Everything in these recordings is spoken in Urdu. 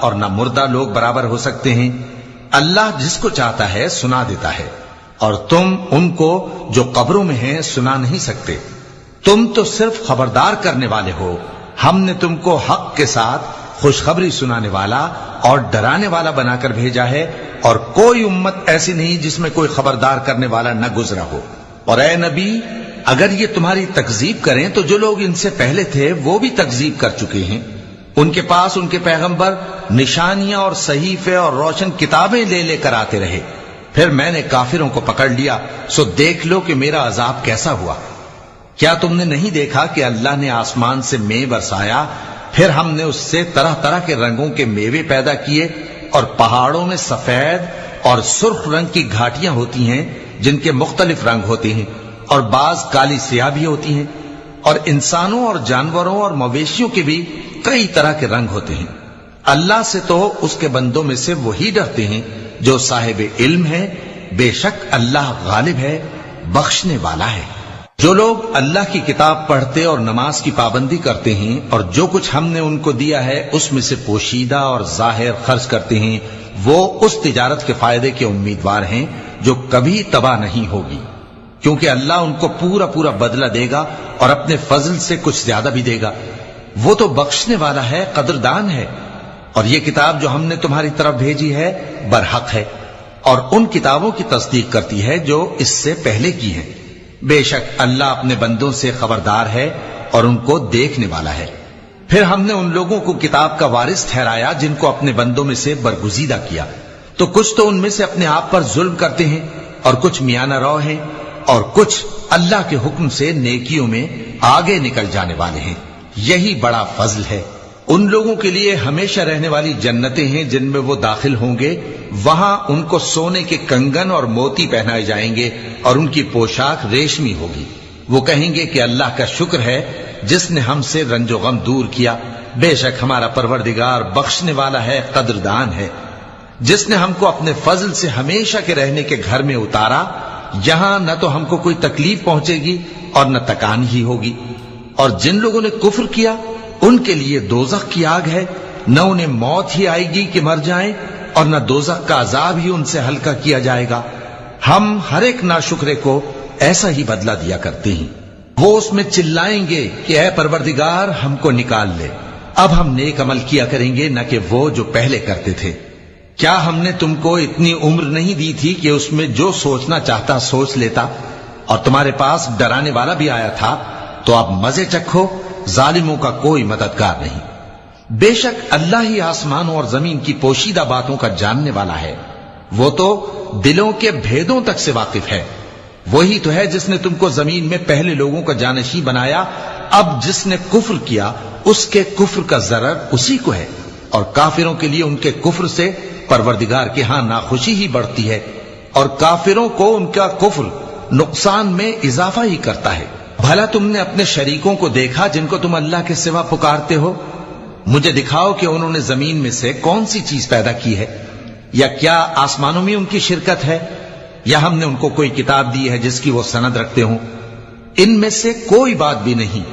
اور نہ مردہ لوگ برابر ہو سکتے ہیں۔ اللہ جس کو چاہتا ہے سنا دیتا ہے، اور تم ان کو جو قبروں میں ہیں سنا نہیں سکتے۔ تم تو صرف خبردار کرنے والے ہو، ہم نے تم کو حق کے ساتھ خوشخبری سنانے والا اور ڈرانے والا بنا کر بھیجا ہے، اور کوئی امت ایسی نہیں جس میں کوئی خبردار کرنے والا نہ گزرا ہو۔ اور اے نبی، اگر یہ تمہاری تکذیب کریں تو جو لوگ ان سے پہلے تھے وہ بھی تکذیب کر چکے ہیں۔ ان کے پاس ان کے پیغمبر نشانیاں اور صحیفے اور روشن کتابیں لے لے کر آتے رہے، پھر میں نے کافروں کو پکڑ لیا، سو دیکھ لو کہ میرا عذاب کیسا ہوا۔ کیا تم نے نہیں دیکھا کہ اللہ نے آسمان سے مے برسایا، پھر ہم نے اس سے طرح طرح کے رنگوں کے میوے پیدا کیے، اور پہاڑوں میں سفید اور سرخ رنگ کی گھاٹیاں ہوتی ہیں جن کے مختلف رنگ ہوتے ہیں، اور بعض کالی سیاہ بھی ہوتی ہیں، اور انسانوں اور جانوروں اور مویشیوں کے بھی کئی طرح کے رنگ ہوتے ہیں۔ اللہ سے تو اس کے بندوں میں سے وہی ڈرتے ہیں جو صاحب علم ہے، بے شک اللہ غالب ہے، بخشنے والا ہے۔ جو لوگ اللہ کی کتاب پڑھتے اور نماز کی پابندی کرتے ہیں اور جو کچھ ہم نے ان کو دیا ہے اس میں سے پوشیدہ اور ظاہر خرچ کرتے ہیں، وہ اس تجارت کے فائدے کے امیدوار ہیں جو کبھی تباہ نہیں ہوگی، کیونکہ اللہ ان کو پورا پورا بدلہ دے گا اور اپنے فضل سے کچھ زیادہ بھی دے گا۔ وہ تو بخشنے والا ہے، قدردان ہے۔ اور یہ کتاب جو ہم نے تمہاری طرف بھیجی ہے برحق ہے، اور ان کتابوں کی تصدیق کرتی ہے جو اس سے پہلے کی ہیں۔ بے شک اللہ اپنے بندوں سے خبردار ہے اور ان کو دیکھنے والا ہے۔ پھر ہم نے ان لوگوں کو کتاب کا وارث ٹھہرایا جن کو اپنے بندوں میں سے برگزیدہ کیا، تو کچھ تو ان میں سے اپنے آپ پر ظلم کرتے ہیں، اور کچھ میانہ رو ہیں، اور کچھ اللہ کے حکم سے نیکیوں میں آگے نکل جانے والے ہیں۔ یہی بڑا فضل ہے۔ ان لوگوں کے لیے ہمیشہ رہنے والی جنتیں ہیں جن میں وہ داخل ہوں گے، وہاں ان کو سونے کے کنگن اور موتی پہنائے جائیں گے، اور ان کی پوشاک ریشمی ہوگی۔ وہ کہیں گے کہ اللہ کا شکر ہے جس نے ہم سے رنج و غم دور کیا، بے شک ہمارا پروردگار بخشنے والا ہے، قدردان ہے۔ جس نے ہم کو اپنے فضل سے ہمیشہ کے رہنے کے گھر میں اتارا، یہاں نہ تو ہم کو کوئی تکلیف پہنچے گی اور نہ تکان ہی ہوگی۔ اور جن لوگوں نے کفر کیا ان کے لیے دوزخ کی آگ ہے، نہ انہیں موت ہی آئے گی کہ مر جائیں، اور نہ دوزخ کا عذاب ہی ان سے ہلکا کیا جائے گا۔ ہم ہر ایک ناشکرے کو ایسا ہی بدلہ دیا کرتے ہیں۔ وہ اس میں چلائیں گے کہ اے پروردگار ہم کو نکال لے، اب ہم نیک عمل کیا کریں گے نہ کہ وہ جو پہلے کرتے تھے۔ کیا ہم نے تم کو اتنی عمر نہیں دی تھی کہ اس میں جو سوچنا چاہتا سوچ لیتا، اور تمہارے پاس ڈرانے والا بھی آیا تھا؟ تو اب مزے چکھو، ظالموں کا کوئی مددگار نہیں۔ بے شک اللہ ہی آسمانوں اور زمین کی پوشیدہ باتوں کا جاننے والا ہے، وہ تو دلوں کے بھیدوں تک سے واقف ہے۔ وہی تو ہے جس نے تم کو زمین میں پہلے لوگوں کا جانشین بنایا، اب جس نے کفر کیا اس کے کفر کا ضرر اسی کو ہے، اور کافروں کے لیے ان کے کفر سے پروردگار کے ہاں ناخوشی ہی بڑھتی ہے، اور کافروں کو ان کا کفر نقصان میں اضافہ ہی کرتا ہے۔ بھلا تم نے اپنے شریکوں کو دیکھا جن کو تم اللہ کے سوا پکارتے ہو؟ مجھے دکھاؤ کہ انہوں نے زمین میں سے کون سی چیز پیدا کی ہے، یا کیا آسمانوں میں ان کی شرکت ہے، یا ہم نے ان کو کوئی کتاب دی ہے جس کی وہ سند رکھتے ہوں؟ ان میں سے کوئی بات بھی نہیں،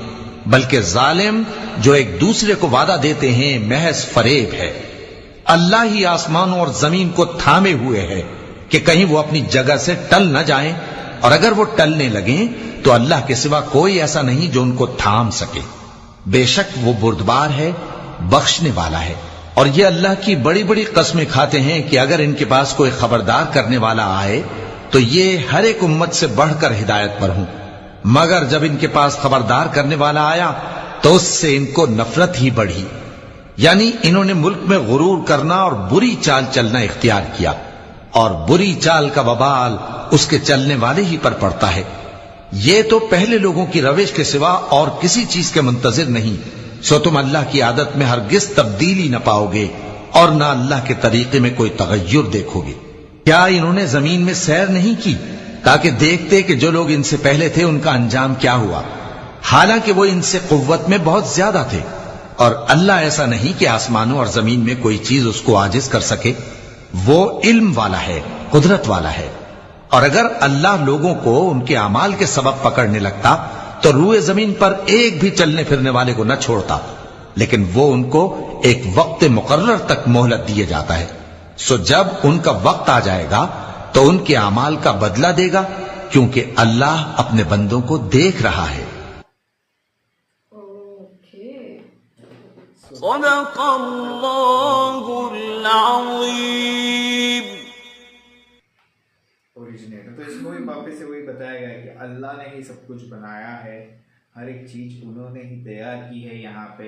بلکہ ظالم جو ایک دوسرے کو وعدہ دیتے ہیں محض فریب ہے۔ اللہ ہی آسمانوں اور زمین کو تھامے ہوئے ہے کہ کہیں وہ اپنی جگہ سے ٹل نہ جائیں، اور اگر وہ ٹلنے لگیں تو اللہ کے سوا کوئی ایسا نہیں جو ان کو تھام سکے۔ بے شک وہ بردبار ہے، بخشنے والا ہے۔ اور یہ اللہ کی بڑی بڑی قسمیں کھاتے ہیں کہ اگر ان کے پاس کوئی خبردار کرنے والا آئے تو یہ ہر ایک امت سے بڑھ کر ہدایت پر ہوں، مگر جب ان کے پاس خبردار کرنے والا آیا تو اس سے ان کو نفرت ہی بڑھی، یعنی انہوں نے ملک میں غرور کرنا اور بری چال چلنا اختیار کیا، اور بری چال کا وبال اس کے چلنے والے ہی پر پڑتا ہے۔ یہ تو پہلے لوگوں کی روش کے سوا اور کسی چیز کے منتظر نہیں، سو تم اللہ کی عادت میں ہرگز تبدیلی نہ پاؤ گے اور نہ اللہ کے طریقے میں کوئی تغیر دیکھو گے۔ کیا انہوں نے زمین میں سیر نہیں کی تاکہ دیکھتے کہ جو لوگ ان سے پہلے تھے ان کا انجام کیا ہوا، حالانکہ وہ ان سے قوت میں بہت زیادہ تھے، اور اللہ ایسا نہیں کہ آسمانوں اور زمین میں کوئی چیز اس کو عاجز کر سکے۔ وہ علم والا ہے، قدرت والا ہے۔ اور اگر اللہ لوگوں کو ان کے اعمال کے سبب پکڑنے لگتا تو روئے زمین پر ایک بھی چلنے پھرنے والے کو نہ چھوڑتا، لیکن وہ ان کو ایک وقت مقرر تک مہلت دیے جاتا ہے. سو جب ان کا وقت آ جائے گا تو ان کے اعمال کا بدلہ دے گا، کیونکہ اللہ اپنے بندوں کو دیکھ رہا ہے. اوکے. صدق اللہ العظیم. اوریجنیٹر. تو اس کو بھی واپس سے وہی بتایا گیا کہ اللہ نے ہی سب کچھ بنایا ہے، ہر ایک چیز انہوں نے ہی تیار کی ہے. یہاں پہ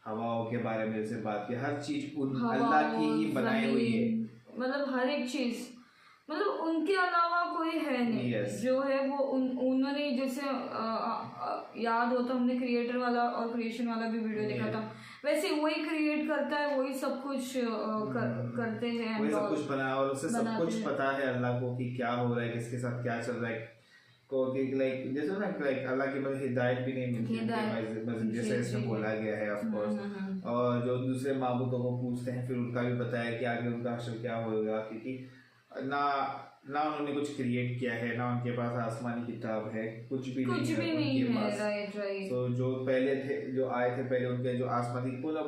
ہواؤں کے بارے میں جیسے بات کی، ہر چیز اللہ کی ہی بنائی ہوئی ہے. مطلب ہر ایک چیز، مطلب ان کے علاوہ کوئی ہے نہیں. Yes. جو ہے وہ انہوں نے، جیسے یاد ہو تو ہم نے کریٹر والا اور کریشن والا بھی ویڈیو دیکھا تھا، ویسے وہی کریٹ کرتا ہے، وہی سب کچھ کرتے ہیں، وہی سب کچھ بنا، اور اسے سب کچھ پتا ہے اللہ کو کہ کیا ہو رہا ہے، کس کے ساتھ کیا چل رہا ہے. کو لائک جیسے نا لائک اللہ کی بس ہدایت بھی نہیں ملتی جیسے اس میں بولا گیا ہے آف کورس. اور جو دوسرے معبودوں کو پوچھتے ہیں پھر ان کا بھی بتایا کہ آگے ان کا حشر کیا ہوگا، کیونکہ نہ انہوں نے کچھ کریٹ کیا ہے، نہ ان کے پاس آسمانی کتاب ہے، کچھ بھی نہیں ہے ان کے پاس. تو جو پہلے تھے، جو آئے تھے پہلے، ان کے جو آسمانی پورا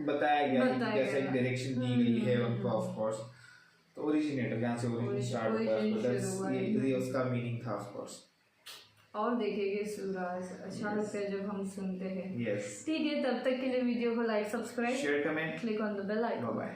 بتایا گیا ہے کہ کیسے ایک ڈائریکشن دی گئی ہے ان کو. آف کورس تو اوریجنیٹر یہاں سے اوریجن اسٹارٹ ہوتا ہے، یہ اس کا میننگ تھا آف کورس. اور دیکھیں گے سورج اچھا لگتا ہے جب ہم سنتے ہیں. یس. ٹھیک ہے، تب تک کے لیے ویڈیو کو like, subscribe, share, comment, click on the bell icon. Bye.